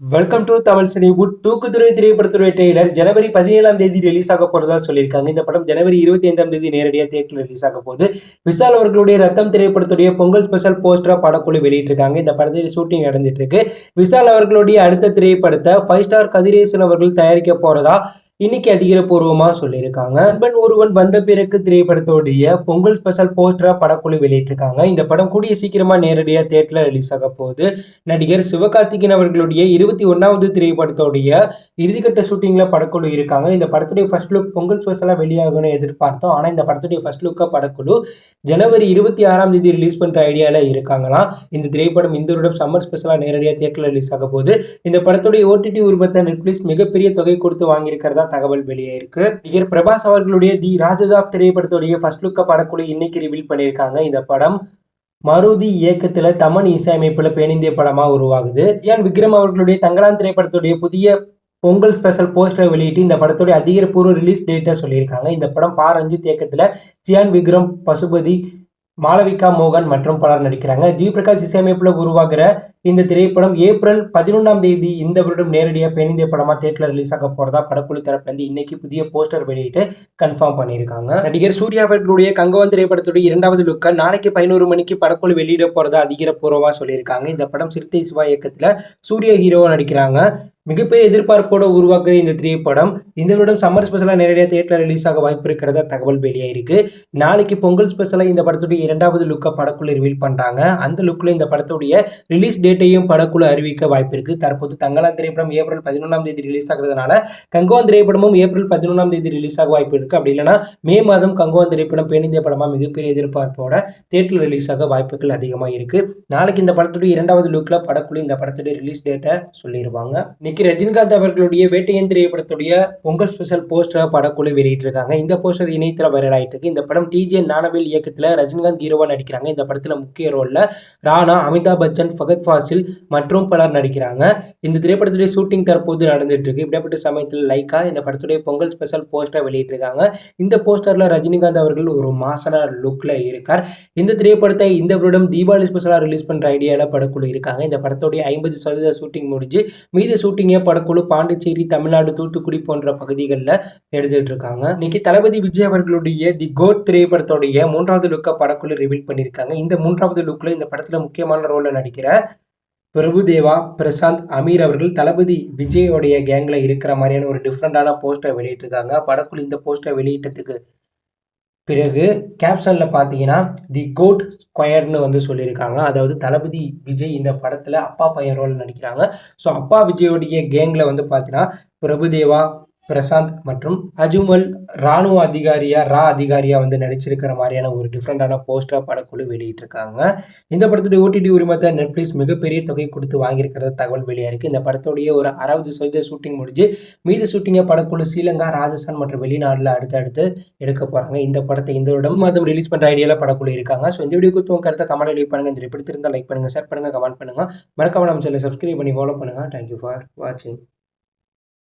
Welcome to Tamil Cinewood. Thookudurai திரைப்படத்துடைய trailer ஜனவரி 17ஆம் தேதி ரிலீஸ் ஆக போறதா சொல்லியிருக்காங்க. இந்த படம் ஜனவரி 25ஆம் தேதி நேரடியாக தியேட்டர்ல ரிலீஸ் ஆக போகுது. விஷால் அவர்களுடைய ரத்தம் திரைப்படத்துடைய பொங்கல் ஸ்பெஷல் போஸ்டரா படக்குழு வெளியிட்டிருக்காங்க. இந்த படத்தில் ஷூட்டிங் நடந்துட்டு இருக்கு. விஷால் அவர்களுடைய அடுத்த திரைப்படத்தை 5 ஸ்டார் கதிரேசன் அவர்கள் தயாரிக்க போறதா இன்னைக்கு அதிகாரப்பூர்வமா சொல்லியிருக்காங்க. நண்பன் ஒருவன் வந்த பிறகு திரைப்படத்தோடைய பொங்கல் ஸ்பெஷல் போஸ்டரா படக்குழு வெளியிட்டிருக்காங்க. இந்த படம் கூடிய சீக்கிரமா நேரடியா தியேட்டர்ல ரிலீஸ் ஆக போகுது. நடிகர் சிவகார்த்திகேயன் அவர்களுடைய 21வது திரைப்படத்தோடைய இறுதிக்கட்ட ஷூட்டிங்ல படக்குழு இருக்காங்க. இந்த படத்துடைய ஃபர்ஸ்ட் லுக் பொங்கல் ஸ்பெஷலா வெளியாகும்னு எதிர்பார்த்தோம். ஆனா இந்த படத்துடைய ஃபர்ஸ்ட் லுக்கா படக்குழு ஜனவரி 26ஆம் தேதி ரிலீஸ் பண்ற ஐடியால இருக்காங்களாம். இந்த திரைப்படம் இந்த வருடம் சம்மர் ஸ்பெஷலா நேரடியா தியேட்டர்ல ரிலீஸ் ஆக போகுது. இந்த படத்துடைய ஓடிடி உரிமத்தை நெட்ஃபிளிக்ஸ் மிகப்பெரிய தொகை கொடுத்து வாங்கியிருக்கிறதா தகவல் வெளியாயிருக்கு. நடிகர் பிரபாஸ் அவர்களுடைய தி ராஜசாப் திரைப்படத்துடைய ஃபர்ஸ்ட் லுக்க படக்குழு இன்னைக்கு ரிவீல் பண்ணியிருக்காங்க. இந்த படம் மருதி இயக்கத்துல தமன் இசையமைப்புல பேணிந்திய படமா உருவாகுது. ஜியான் விக்ரம் அவர்களுடைய தங்கலான் திரைப்படத்துடைய புதிய பொங்கல் ஸ்பெஷல் போஸ்டர் வெளியிட்டு இந்த படத்துடைய அதிகாரப்பூர்வ ரிலீஸ் டேட்டை சொல்லியிருக்காங்க. இந்த படம் பா ரஞ்சித் இயக்கத்துல ஜியான் விக்ரம், பசுபதி, மாளவிகா மோகன் மற்றும் பலர் நடிக்கிறாங்க. ஜி பிரகாஷ் இசையமைப்புல உருவாகிற இந்த திரைப்படம் ஏப்ரல் 11ஆம் தேதி இந்த வருடம் நேரடியாக பேணிந்திய படமா தியேட்டர்ல ரிலீஸ் ஆக போறதா படக்குழு தரப்புல இருந்து இன்னைக்கு புதிய போஸ்டர் வெளியிட்டு கன்ஃபார்ம் பண்ணியிருக்காங்க. நடிகர் சூர்யா அவர்களுடைய கங்கவன் திரைப்படத்துடைய 2வது லுக்கை நாளைக்கு 11 மணிக்கு படக்குழு வெளியிட போறதா அதிகாரப்பூர்வமா சொல்லியிருக்காங்க. இந்த படம் சிறுத்தை சிவா இயக்கத்துல சூர்யா ஹீரோவா நடிக்கிறாங்க. மிகப்பெரிய எதிர்பார்ப்போட உருவாக்குற இந்த திரைப்படம் இந்த வருடம் சம்மர் ஸ்பெஷலா நேரடியாக தியேட்டர்ல ரிலீஸ் ஆக வாய்ப்பு இருக்கிறதா தகவல் வெளியாயிருக்கு. நாளைக்கு பொங்கல் ஸ்பெஷலா இந்த படத்துடைய 2வது லுக்கை படக்குழு ரிவீல் பண்றாங்க. அந்த லுக்ல இந்த படத்துடைய ரிலீஸ் டேட்டையும் படக்குழு அறிவிக்க வாய்ப்பு இருக்கு. தற்போது தங்கலான் திரைப்படம் ஏப்ரல் 11ஆம் தேதி ரிலீஸ் ஆகிறதுனால கங்குவான் திரைப்படமும் ஏப்ரல் 11ஆம் தேதி ரிலீஸ் ஆக வாய்ப்பு இருக்கு. அப்படி இல்லைன்னா மே மாதம் கங்குவான் திரைப்படம் பேணிந்திய படமா மிகப்பெரிய எதிர்பார்ப்போட தியேட்டர்ல ரிலீஸ் ஆக வாய்ப்புகள் அதிகமா இருக்கு. நாளைக்கு இந்த படத்துடைய 2வது லுக்ல படக்குழு இந்த படத்துடைய ரிலீஸ் டேட்டை சொல்லிடுவாங்க. இன்னைக்கு ரஜினிகாந்த் அவர்களுடைய வேட்டையன் திரைப்படத்துடைய பொங்கல் ஸ்பெஷல் போஸ்டரை படக்குழு வெளியிட்டிருக்காங்க. இந்த போஸ்டர் இணையத்துல வைரல் ஆயிட்டு இருக்கு. இந்த படம் டிஜே ஞானவேல் இயக்கத்துல ரஜினிகாந்த் ஹீரோவா நடிக்கிறாங்க. இந்த படத்துல முக்கிய ரோல்ல ராணா, அமிதாப் பச்சன், ஃபகத் ஃபாசில் மற்றும் பலர் நடிக்கிறாங்க. இந்த திரைப்படத்துடைய ஷூட்டிங் தற்போது நடந்துட்டு இருக்கு. இப்படிப்பட்ட சமயத்தில் லைக்கா இந்த படத்துடைய பொங்கல் ஸ்பெஷல் போஸ்டர் வெளியிட்டிருக்காங்க. இந்த போஸ்டர்ல ரஜினிகாந்த் அவர்கள் ஒரு மாசான லுக்ல இருக்கார். இந்த திரைப்படத்தை இந்த வருடம் தீபாவளி ஸ்பெஷலா ரிலீஸ் பண்ற ஐடியால படக்குழு இருக்காங்க. இந்த படத்துடைய 50% ஷூட்டிங் முடிஞ்சு மீதி ஷூட்டிங்கை படக்குழு பாண்டிச்சேரி, தமிழ்நாடு, தூத்துக்குடி போன்ற பகுதிகளில் எடுத்துட்டு இருக்காங்க. இன்னைக்கு தளபதி விஜய் அவர்களுடைய தி கோட் திரைப்படத்துடைய 3வது லுக்கை படக்குழு ரிவீல் பண்ணியிருக்காங்க. இந்த 3வது லுக்ல இந்த படத்துல முக்கியமான ரோல்ல நடிக்கிற பிரபுதேவா, பிரசாந்த், அமீர் அவர்கள் தளபதி விஜயோடைய கேங்ல இருக்கிற மாதிரியான ஒரு டிஃப்ரெண்டான போஸ்டர் வெளியிட்டிருக்காங்க. படக்குழு இந்த போஸ்டர் வெளியிட்டதுக்கு பிறகு கேப்ஷன்ல பார்த்தீங்கன்னா தி கோட் ஸ்கொயர்னு வந்து சொல்லியிருக்காங்க. அதாவது தளபதி விஜய் இந்த படத்துல அப்பா பையன் ரோல் நடிக்கிறாங்க. ஸோ அப்பா விஜயோடைய கேங்ல வந்து பார்த்தீங்கன்னா பிரபுதேவா, பிரசாந்த் மற்றும் அஜுமல் ராணுவ அதிகாரியா வந்து நடிச்சிருக்கிற மாதிரியான ஒரு டிஃப்ரெண்டான போஸ்டர் படக்குழு வெளியிட்டிருக்காங்க. இந்த படத்துடைய ஓடிடி உரிமத்தை நெட்ஃபிளிக்ஸ் மிகப்பெரிய தொகை கொடுத்து வாங்கியிருக்கிறது தகவல் வெளியாயிருக்கு. இந்த படத்துடைய ஒரு 60% ஷூட்டிங் முடிஞ்சு மீதி ஷூட்டிங்கை படக்குழு ஸ்ரீலங்கா, ராஜஸ்தான் மற்றும் வெளிநாடுல அடுத்தடுத்து எடுக்க போறாங்க. இந்த படத்தை இந்த வருடம் மாதம் ரிலீஸ் பண்ற ஐடியால படக்குழு இருக்காங்க. ஸோ இந்த வீடியோக்கு உங்க கருத்தை கமெண்ட் லீவ் பண்ணுங்க. இந்த பிடித்திருந்தா லைக் பண்ணுங்க, ஷேர் பண்ணுங்க, கமெண்ட் பண்ணுங்க. மறக்காம நம்ம சேனலை சப்ஸ்கிரைப் பண்ணி ஃபாலோ பண்ணுங்க. தேங்க்யூ ஃபார் வாட்சிங்.